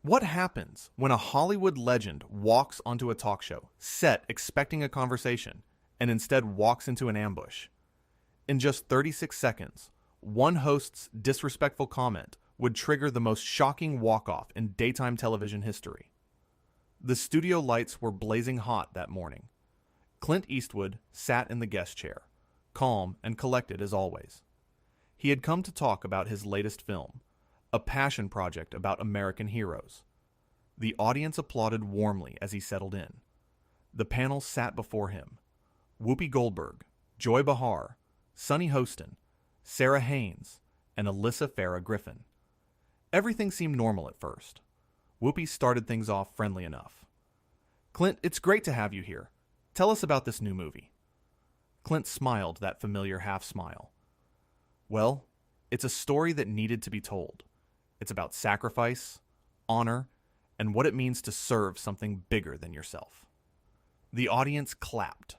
What happens when a Hollywood legend walks onto a talk show, set expecting a conversation, and instead walks into an ambush? In just 36 seconds, one host's disrespectful comment would trigger the most shocking walk-off in daytime television history. The studio lights were blazing hot that morning. Clint Eastwood sat in the guest chair, calm and collected as always. He had come to talk about his latest film, a passion project about American heroes. The audience applauded warmly as he settled in. The panel sat before him. Whoopi Goldberg, Joy Behar, Sonny Hostin, Sarah Haynes, and Alyssa Farah Griffin. Everything seemed normal at first. Whoopi started things off friendly enough. "Clint, it's great to have you here. Tell us about this new movie." Clint smiled that familiar half-smile. "Well, it's a story that needed to be told. It's about sacrifice, honor, and what it means to serve something bigger than yourself." The audience clapped.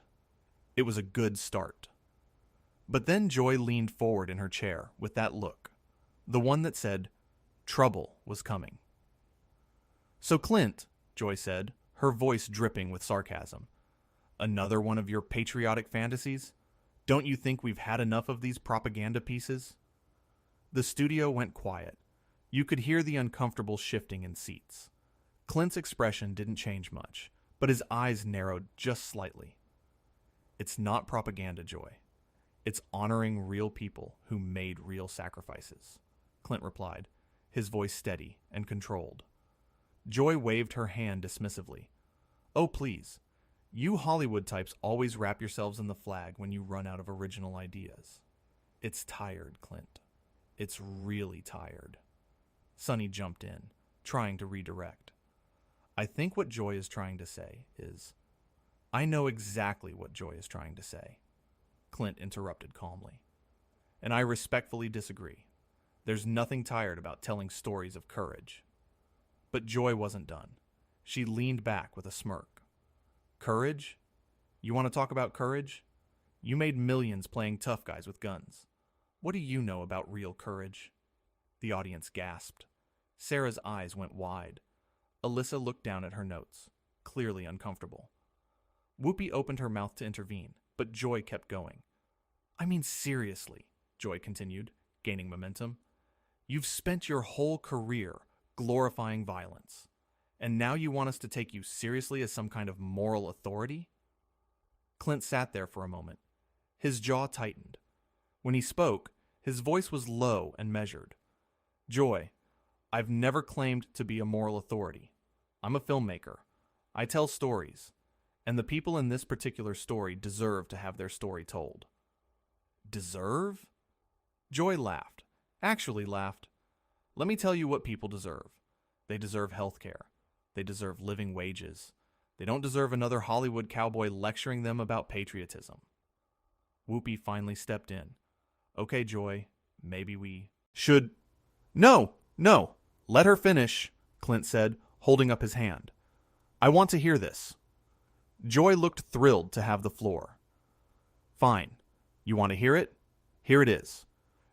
It was a good start. But then Joy leaned forward in her chair with that look, the one that said, trouble was coming. "So Clint," Joy said, her voice dripping with sarcasm, "another one of your patriotic fantasies? Don't you think we've had enough of these propaganda pieces?" The studio went quiet. You could hear the uncomfortable shifting in seats. Clint's expression didn't change much, but his eyes narrowed just slightly. "It's not propaganda, Joy. It's honoring real people who made real sacrifices," Clint replied, his voice steady and controlled. Joy waved her hand dismissively. "Oh, please. You Hollywood types always wrap yourselves in the flag when you run out of original ideas. It's tired, Clint. It's really tired." Sonny jumped in, trying to redirect. "I think what Joy is trying to say is..." "I know exactly what Joy is trying to say," Clint interrupted calmly. "And I respectfully disagree. There's nothing tired about telling stories of courage." But Joy wasn't done. She leaned back with a smirk. "Courage? You want to talk about courage? You made millions playing tough guys with guns. What do you know about real courage?" The audience gasped. Sarah's eyes went wide. Alyssa looked down at her notes, clearly uncomfortable. Whoopi opened her mouth to intervene, but Joy kept going. "I mean seriously," Joy continued, gaining momentum. "You've spent your whole career glorifying violence, and now you want us to take you seriously as some kind of moral authority?" Clint sat there for a moment. His jaw tightened. When he spoke, his voice was low and measured. "Joy, I've never claimed to be a moral authority. I'm a filmmaker. I tell stories, and the people in this particular story deserve to have their story told." "Deserve?" Joy laughed. Actually laughed. "Let me tell you what people deserve. They deserve health care. They deserve living wages. They don't deserve another Hollywood cowboy lecturing them about patriotism." Whoopi finally stepped in. "Okay, Joy, maybe we should..." No, let her finish," Clint said, holding up his hand. "I want to hear this." Joy looked thrilled to have the floor. "Fine. You want to hear it? Here it is.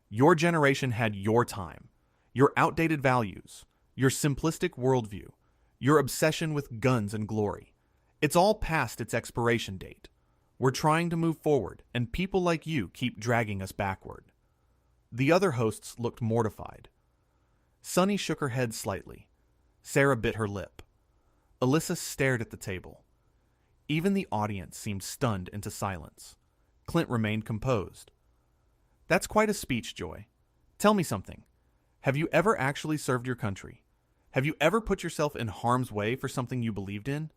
Your generation had your time, your outdated values, your simplistic worldview, your obsession with guns and glory. It's all past its expiration date. We're trying to move forward, and people like you keep dragging us backward." The other hosts looked mortified. Sonny shook her head slightly. Sarah bit her lip. Alyssa stared at the table. Even the audience seemed stunned into silence. Clint remained composed. "That's quite a speech, Joy. Tell me something. Have you ever actually served your country? Have you ever put yourself in harm's way for something you believed in?"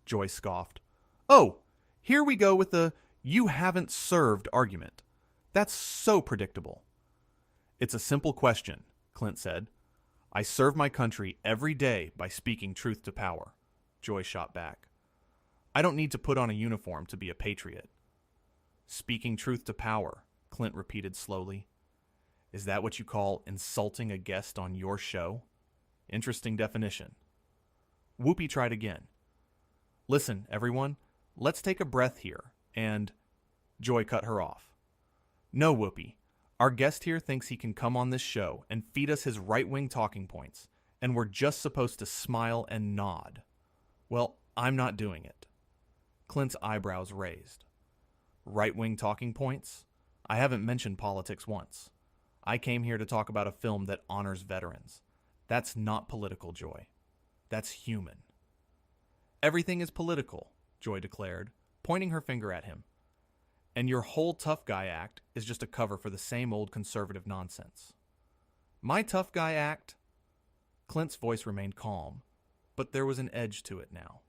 Joy scoffed. "Oh, here we go with the 'you haven't served' argument. That's so predictable." "It's a simple question," Clint said. "I serve my country every day by speaking truth to power," Joy shot back. "I don't need to put on a uniform to be a patriot." "Speaking truth to power," Clint repeated slowly. "Is that what you call insulting a guest on your show? Interesting definition." Whoopi tried again. "Listen, everyone, let's take a breath here, and..." Joy cut her off. "No, Whoopi. Our guest here thinks he can come on this show and feed us his right-wing talking points, and we're just supposed to smile and nod. Well, I'm not doing it. Clint's eyebrows raised. Right-wing talking points? I haven't mentioned politics once. I came here to talk about a film that honors veterans. That's not political, Joy. That's human. Everything is political, Joy declared, pointing her finger at him. And your whole tough guy act is just a cover for the same old conservative nonsense. My tough guy act? Clint's voice remained calm, but there was an edge to it now.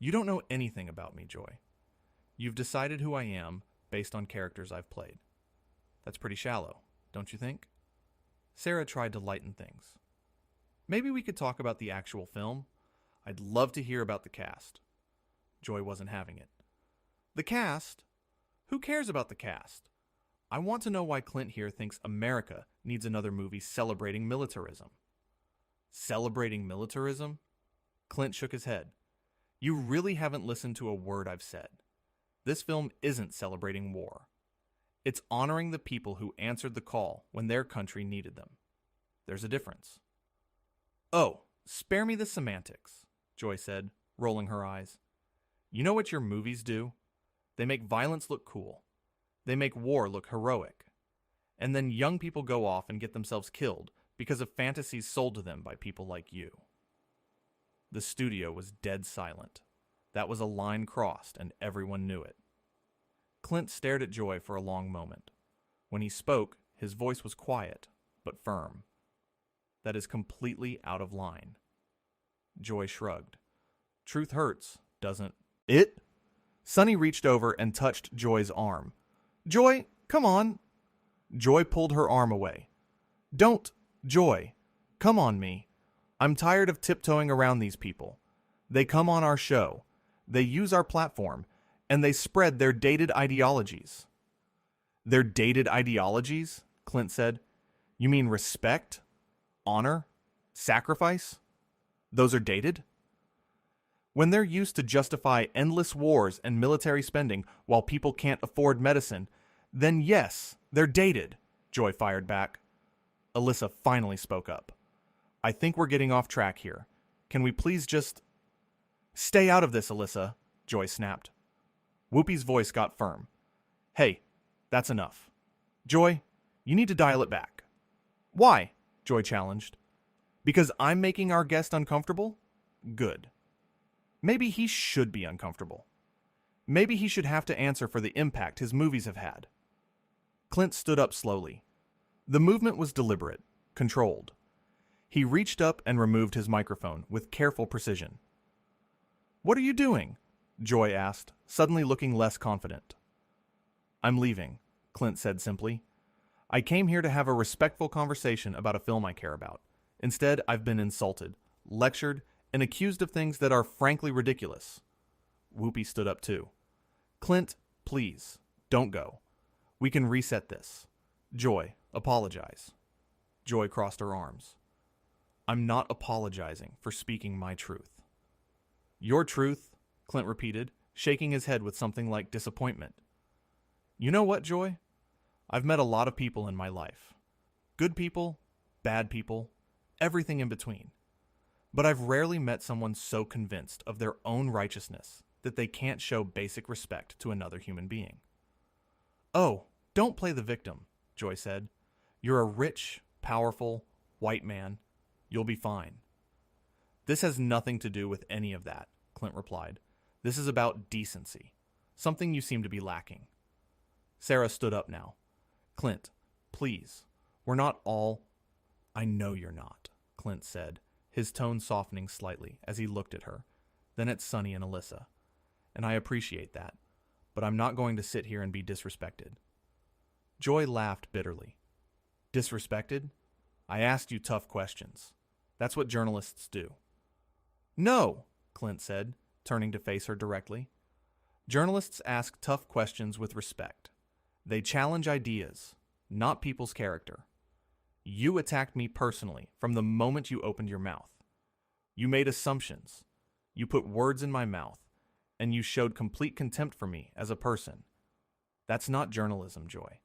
You don't know anything about me, Joy. You've decided who I am based on characters I've played. That's pretty shallow, don't you think? Sarah tried to lighten things. Maybe we could talk about the actual film. I'd love to hear about the cast. Joy wasn't having it. The cast? Who cares about the cast? I want to know why Clint here thinks America needs another movie celebrating militarism. Celebrating militarism? Clint shook his head. You really haven't listened to a word I've said. This film isn't celebrating war. It's honoring the people who answered the call when their country needed them. There's a difference. Oh, spare me the semantics, Joy said, rolling her eyes. You know what your movies do? They make violence look cool. They make war look heroic. And then young people go off and get themselves killed because of fantasies sold to them by people like you. The studio was dead silent. That was a line crossed, and everyone knew it. Clint stared at Joy for a long moment. When he spoke, his voice was quiet, but firm. That is completely out of line. Joy shrugged. Truth hurts, doesn't it? Sonny reached over and touched Joy's arm. Joy, come on. Joy pulled her arm away. Don't, Joy. Come on me. I'm tired of tiptoeing around these people. They come on our show. They use our platform, and they spread their dated ideologies. Their dated ideologies? Clint said. You mean respect? Honor? Sacrifice? Those are dated? When they're used to justify endless wars and military spending while people can't afford medicine, then yes, they're dated, Joy fired back. Alyssa finally spoke up. I think we're getting off track here. Can we please just... Stay out of this, Alyssa, Joy snapped. Whoopi's voice got firm. Hey, that's enough. Joy, you need to dial it back. Why? Joy challenged. Because I'm making our guest uncomfortable? Good. Maybe he should be uncomfortable. Maybe he should have to answer for the impact his movies have had. Clint stood up slowly. The movement was deliberate, controlled. He reached up and removed his microphone with careful precision. What are you doing? Joy asked, suddenly looking less confident. I'm leaving, Clint said simply. I came here to have a respectful conversation about a film I care about. Instead, I've been insulted, lectured, and accused of things that are frankly ridiculous. Whoopi stood up too. Clint, please, don't go. We can reset this. Joy, apologize. Joy crossed her arms. I'm not apologizing for speaking my truth. Your truth, Clint repeated, shaking his head with something like disappointment. You know what, Joy? I've met a lot of people in my life. Good people, bad people, everything in between. But I've rarely met someone so convinced of their own righteousness that they can't show basic respect to another human being. Oh, don't play the victim, Joy said. You're a rich, powerful, white man. You'll be fine. This has nothing to do with any of that, Clint replied. This is about decency, something you seem to be lacking. Sarah stood up now. Clint, please, we're not all... I know you're not, Clint said, his tone softening slightly as he looked at her, then at Sonny and Alyssa. And I appreciate that, but I'm not going to sit here and be disrespected. Joy laughed bitterly. Disrespected? I asked you tough questions. That's what journalists do. No, Clint said, turning to face her directly. Journalists ask tough questions with respect. They challenge ideas, not people's character. You attacked me personally from the moment you opened your mouth. You made assumptions. You put words in my mouth, and you showed complete contempt for me as a person. That's not journalism, Joy.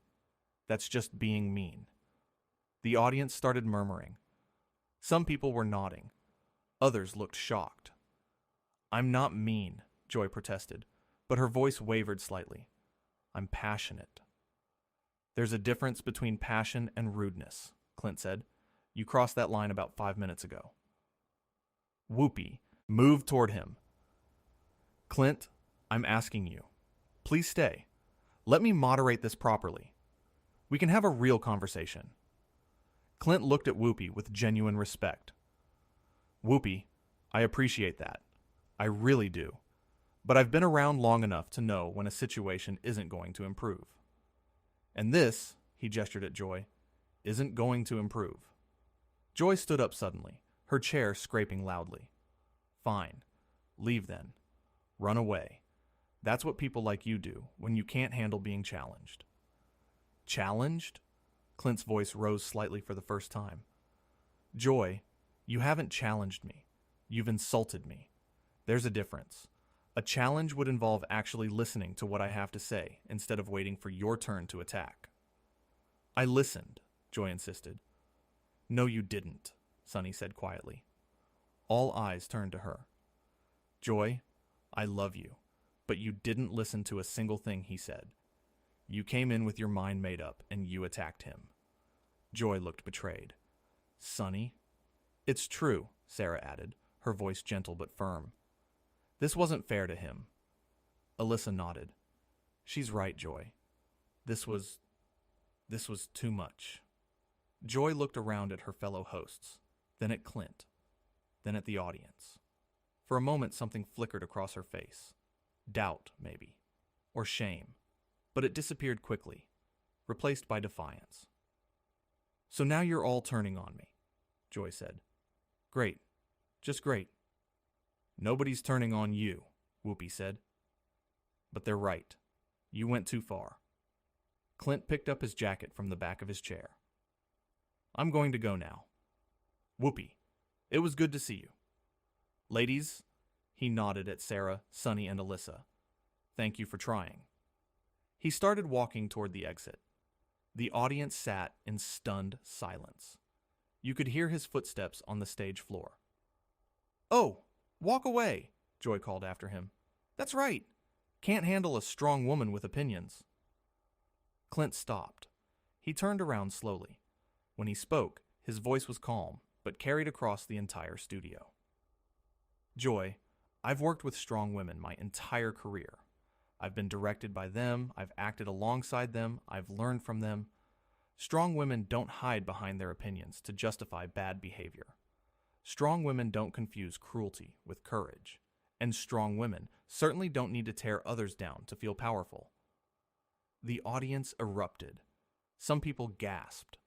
That's just being mean. The audience started murmuring. Some people were nodding. Others looked shocked. "I'm not mean," Joy protested, but her voice wavered slightly. "I'm passionate." "There's a difference between passion and rudeness," Clint said. "You crossed that line about 5 minutes ago." Whoopi moved toward him. "Clint, I'm asking you. Please stay. Let me moderate this properly. We can have a real conversation." Clint looked at Whoopi with genuine respect. "Whoopi, I appreciate that. I really do. But I've been around long enough to know when a situation isn't going to improve. And this," he gestured at Joy, "isn't going to improve." Joy stood up suddenly, her chair scraping loudly. "Fine. Leave then. Run away. That's what people like you do when you can't handle being challenged." "Challenged?" Clint's voice rose slightly for the first time. "Joy, you haven't challenged me. You've insulted me. There's a difference. A challenge would involve actually listening to what I have to say instead of waiting for your turn to attack." "I listened," Joy insisted. "No, you didn't," Sunny said quietly. All eyes turned to her. "Joy, I love you, but you didn't listen to a single thing he said. You came in with your mind made up, and you attacked him." Joy looked betrayed. "Sunny?" "It's true," Sarah added, her voice gentle but firm. "This wasn't fair to him." Alyssa nodded. "She's right, Joy. This was too much." Joy looked around at her fellow hosts, then at Clint, then at the audience. For a moment something flickered across her face. Doubt, maybe, or shame. But it disappeared quickly, replaced by defiance. "So now you're all turning on me," Joy said. "Great. Just great." "Nobody's turning on you," Whoopi said. "But they're right. You went too far." Clint picked up his jacket from the back of his chair. "I'm going to go now. Whoopi, it was good to see you. Ladies," he nodded at Sarah, Sunny, and Alyssa. "Thank you for trying." He started walking toward the exit. The audience sat in stunned silence. You could hear his footsteps on the stage floor. "Oh, walk away," Joy called after him. "That's right. Can't handle a strong woman with opinions." Clint stopped. He turned around slowly. When he spoke, his voice was calm, but carried across the entire studio. "Joy, I've worked with strong women my entire career. I've been directed by them, I've acted alongside them, I've learned from them. Strong women don't hide behind their opinions to justify bad behavior. Strong women don't confuse cruelty with courage. And strong women certainly don't need to tear others down to feel powerful." The audience erupted. Some people gasped.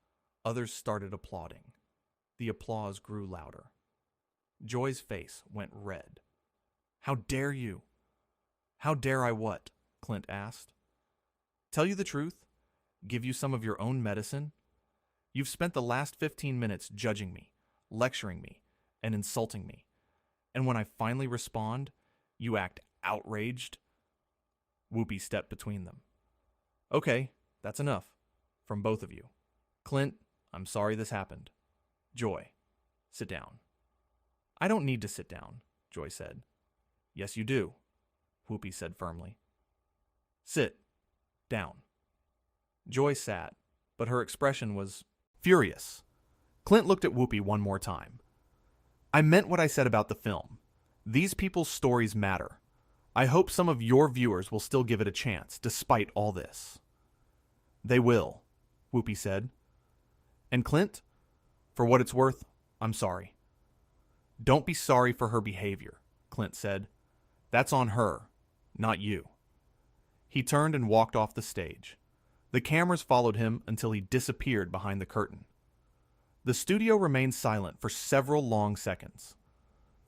Others started applauding. The applause grew louder. Joy's face went red. "How dare you?" "How dare I what?" Clint asked. "Tell you the truth? Give you some of your own medicine? You've spent the last 15 minutes judging me, lecturing me, and insulting me. And when I finally respond, you act outraged?" Whoopi stepped between them. "Okay, that's enough. From both of you. Clint, I'm sorry this happened. Joy, sit down." "I don't need to sit down," Joy said. "Yes, you do," Whoopi said firmly. "Sit down." Joy sat, but her expression was furious. Clint looked at Whoopi one more time. "I meant what I said about the film. These people's stories matter. I hope some of your viewers will still give it a chance, despite all this." "They will," Whoopi said. "And Clint, for what it's worth, I'm sorry." "Don't be sorry for her behavior," Clint said. "That's on her, not you." He turned and walked off the stage. The cameras followed him until he disappeared behind the curtain. The studio remained silent for several long seconds.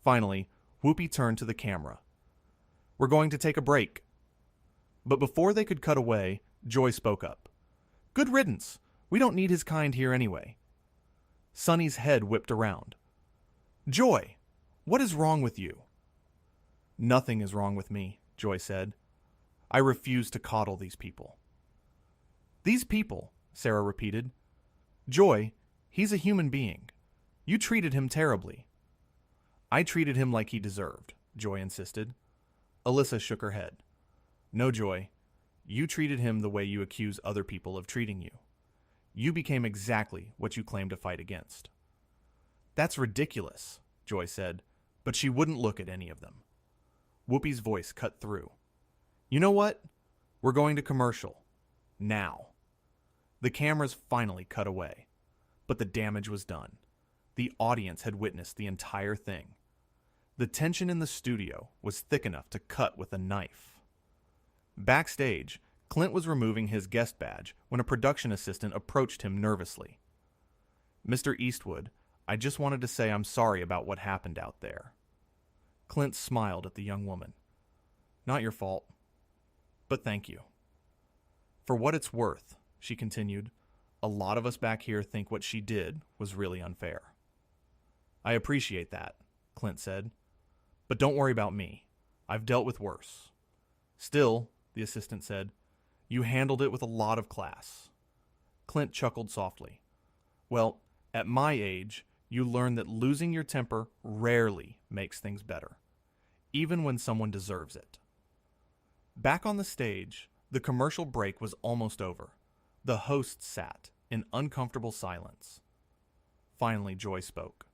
Finally, Whoopi turned to the camera. "We're going to take a break." But before they could cut away, Joy spoke up. "Good riddance. We don't need his kind here anyway." Sunny's head whipped around. "Joy, what is wrong with you?" "Nothing is wrong with me," Joy said. "I refuse to coddle these people." "These people," Sarah repeated. "Joy, he's a human being. You treated him terribly. I treated him like he deserved, Joy insisted. Alyssa shook her head. No, Joy. You treated him the way you accuse other people of treating you. You became exactly what you claim to fight against. That's ridiculous, Joy said, but she wouldn't look at any of them. Whoopi's voice cut through. You know what? We're going to commercial. Now. The cameras finally cut away, but the damage was done. The audience had witnessed the entire thing. The tension in the studio was thick enough to cut with a knife. Backstage, Clint was removing his guest badge when a production assistant approached him nervously. Mr. Eastwood, I just wanted to say I'm sorry about what happened out there. Clint smiled at the young woman. Not your fault, but thank you. For what it's worth, she continued, a lot of us back here think what she did was really unfair. I appreciate that, Clint said, but don't worry about me. I've dealt with worse. Still, the assistant said, you handled it with a lot of class. Clint chuckled softly. Well, at my age, you learn that losing your temper rarely makes things better, even when someone deserves it. Back on the stage, the commercial break was almost over. The host sat in uncomfortable silence. Finally, Joy spoke.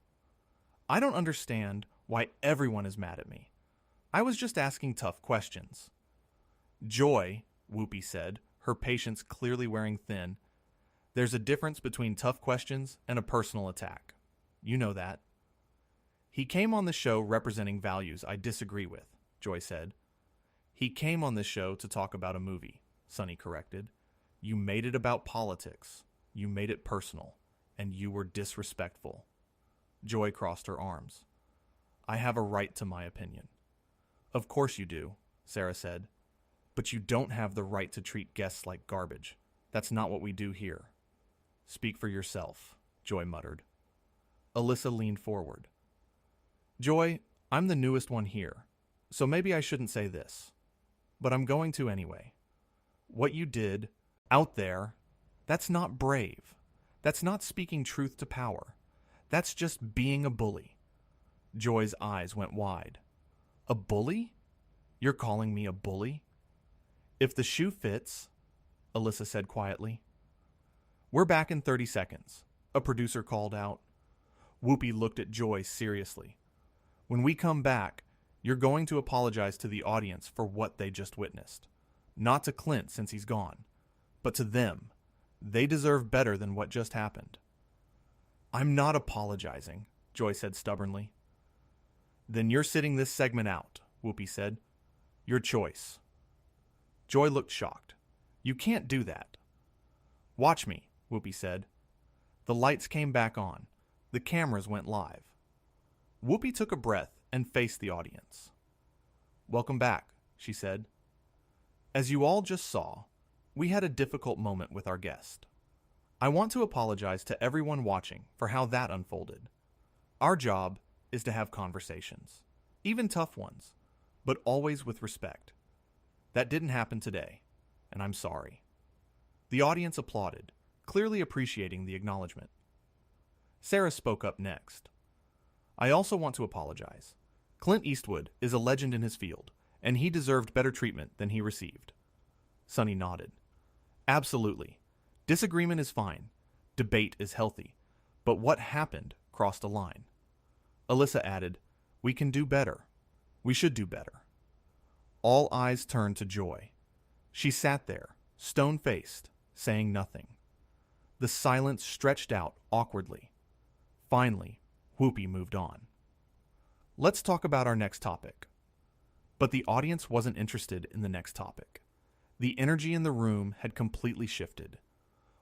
I don't understand why everyone is mad at me. I was just asking tough questions. Joy, Whoopi said, her patience clearly wearing thin. There's a difference between tough questions and a personal attack. You know that. He came on the show representing values I disagree with, Joy said. He came on this show to talk about a movie, Sonny corrected. You made it about politics. You made it personal. And you were disrespectful. Joy crossed her arms. I have a right to my opinion. Of course you do, Sarah said. But you don't have the right to treat guests like garbage. That's not what we do here. Speak for yourself, Joy muttered. Alyssa leaned forward. Joy, I'm the newest one here, so maybe I shouldn't say this. But I'm going to anyway. What you did, out there, that's not brave. That's not speaking truth to power. That's just being a bully. Joy's eyes went wide. A bully? You're calling me a bully? If the shoe fits, Alyssa said quietly. We're back in 30 seconds, a producer called out. Whoopi looked at Joy seriously. When we come back, you're going to apologize to the audience for what they just witnessed. Not to Clint since he's gone, but to them. They deserve better than what just happened. I'm not apologizing, Joy said stubbornly. Then you're sitting this segment out, Whoopi said. Your choice. Joy looked shocked. You can't do that. Watch me, Whoopi said. The lights came back on. The cameras went live. Whoopi took a breath and faced the audience. Welcome back, she said. As you all just saw, we had a difficult moment with our guest. I want to apologize to everyone watching for how that unfolded. Our job is to have conversations, even tough ones, but always with respect. That didn't happen today, and I'm sorry. The audience applauded, clearly appreciating the acknowledgement. Sarah spoke up next. I also want to apologize. Clint Eastwood is a legend in his field, and he deserved better treatment than he received. Sonny nodded. Absolutely. Disagreement is fine. Debate is healthy. But what happened crossed a line. Alyssa added, we can do better. We should do better. All eyes turned to Joy. She sat there, stone-faced, saying nothing. The silence stretched out awkwardly. Finally, Whoopi moved on. Let's talk about our next topic. But the audience wasn't interested in the next topic. The energy in the room had completely shifted.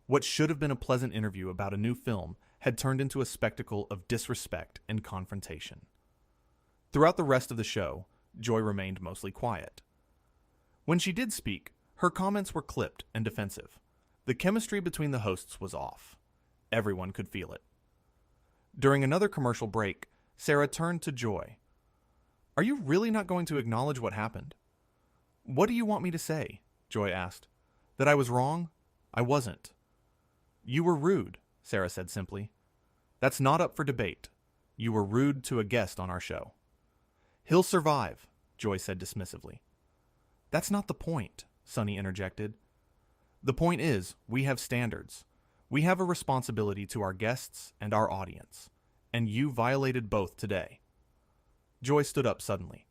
What should have been a pleasant interview about a new film had turned into a spectacle of disrespect and confrontation. Throughout the rest of the show, Joy remained mostly quiet. When she did speak, her comments were clipped and defensive. The chemistry between the hosts was off. Everyone could feel it. During another commercial break, Sarah turned to Joy. Are you really not going to acknowledge what happened? What do you want me to say? Joy asked. That I was wrong? I wasn't. You were rude, Sarah said simply. That's not up for debate. You were rude to a guest on our show." "He'll survive," Joy said dismissively. "That's not the point," Sonny interjected. "The point is, we have standards. We have a responsibility to our guests and our audience, and you violated both today." Joy stood up suddenly.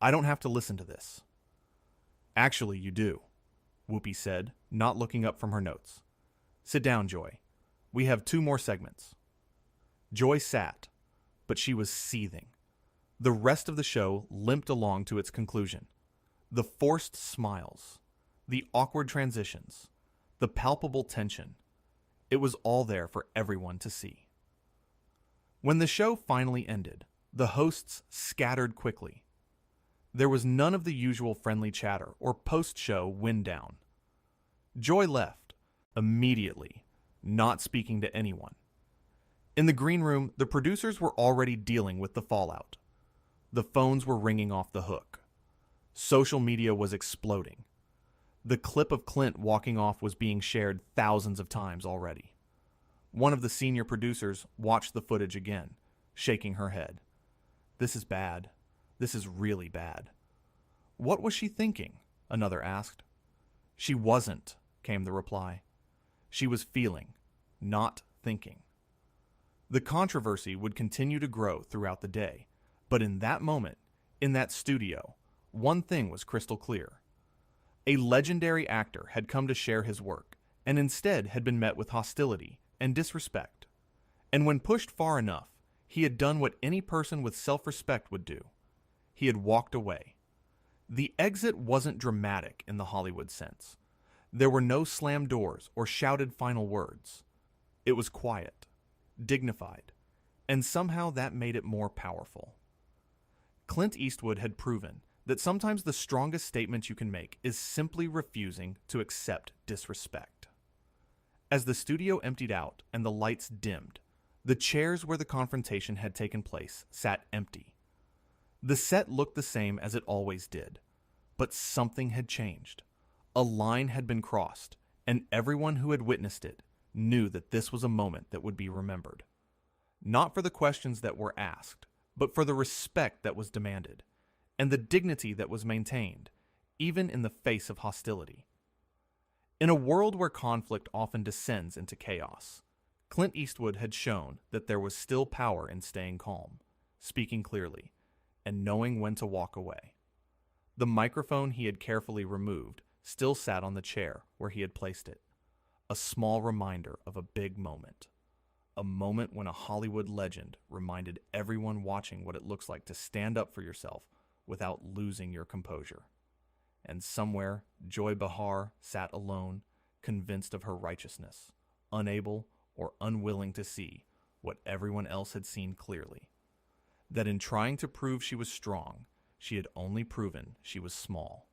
"I don't have to listen to this." "Actually, you do," Whoopi said, not looking up from her notes. "Sit down, Joy. We have 2 more segments." Joy sat, but she was seething. The rest of the show limped along to its conclusion. The forced smiles, the awkward transitions, the palpable tension. It was all there for everyone to see. When the show finally ended, the hosts scattered quickly. There was none of the usual friendly chatter or post-show wind down. Joy left, immediately, not speaking to anyone. In the green room, the producers were already dealing with the fallout. The phones were ringing off the hook. Social media was exploding. The clip of Clint walking off was being shared thousands of times already. One of the senior producers watched the footage again, shaking her head. "This is bad. This is really bad." "What was she thinking?" another asked. "She wasn't," came the reply. "She was feeling, not thinking." The controversy would continue to grow throughout the day, but in that moment, in that studio, one thing was crystal clear. A legendary actor had come to share his work, and instead had been met with hostility and disrespect. And when pushed far enough, he had done what any person with self-respect would do. He had walked away. The exit wasn't dramatic in the Hollywood sense. There were no slammed doors or shouted final words. It was quiet, dignified, and somehow that made it more powerful. Clint Eastwood had proven that sometimes the strongest statement you can make is simply refusing to accept disrespect. As the studio emptied out and the lights dimmed, the chairs where the confrontation had taken place sat empty. The set looked the same as it always did, but something had changed. A line had been crossed, and everyone who had witnessed it knew that this was a moment that would be remembered. Not for the questions that were asked, but for the respect that was demanded, and the dignity that was maintained, even in the face of hostility. In a world where conflict often descends into chaos, Clint Eastwood had shown that there was still power in staying calm, speaking clearly, and knowing when to walk away. The microphone he had carefully removed still sat on the chair where he had placed it, a small reminder of a big moment. A moment when a Hollywood legend reminded everyone watching what it looks like to stand up for yourself without losing your composure. And somewhere, Joy Behar sat alone, convinced of her righteousness, unable or unwilling to see what everyone else had seen clearly. That in trying to prove she was strong, she had only proven she was small.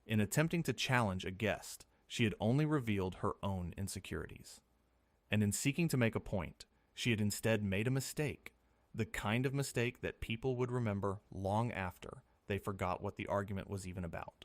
In attempting to challenge a guest, she had only revealed her own insecurities. And in seeking to make a point, she had instead made a mistake, the kind of mistake that people would remember long after they forgot what the argument was even about.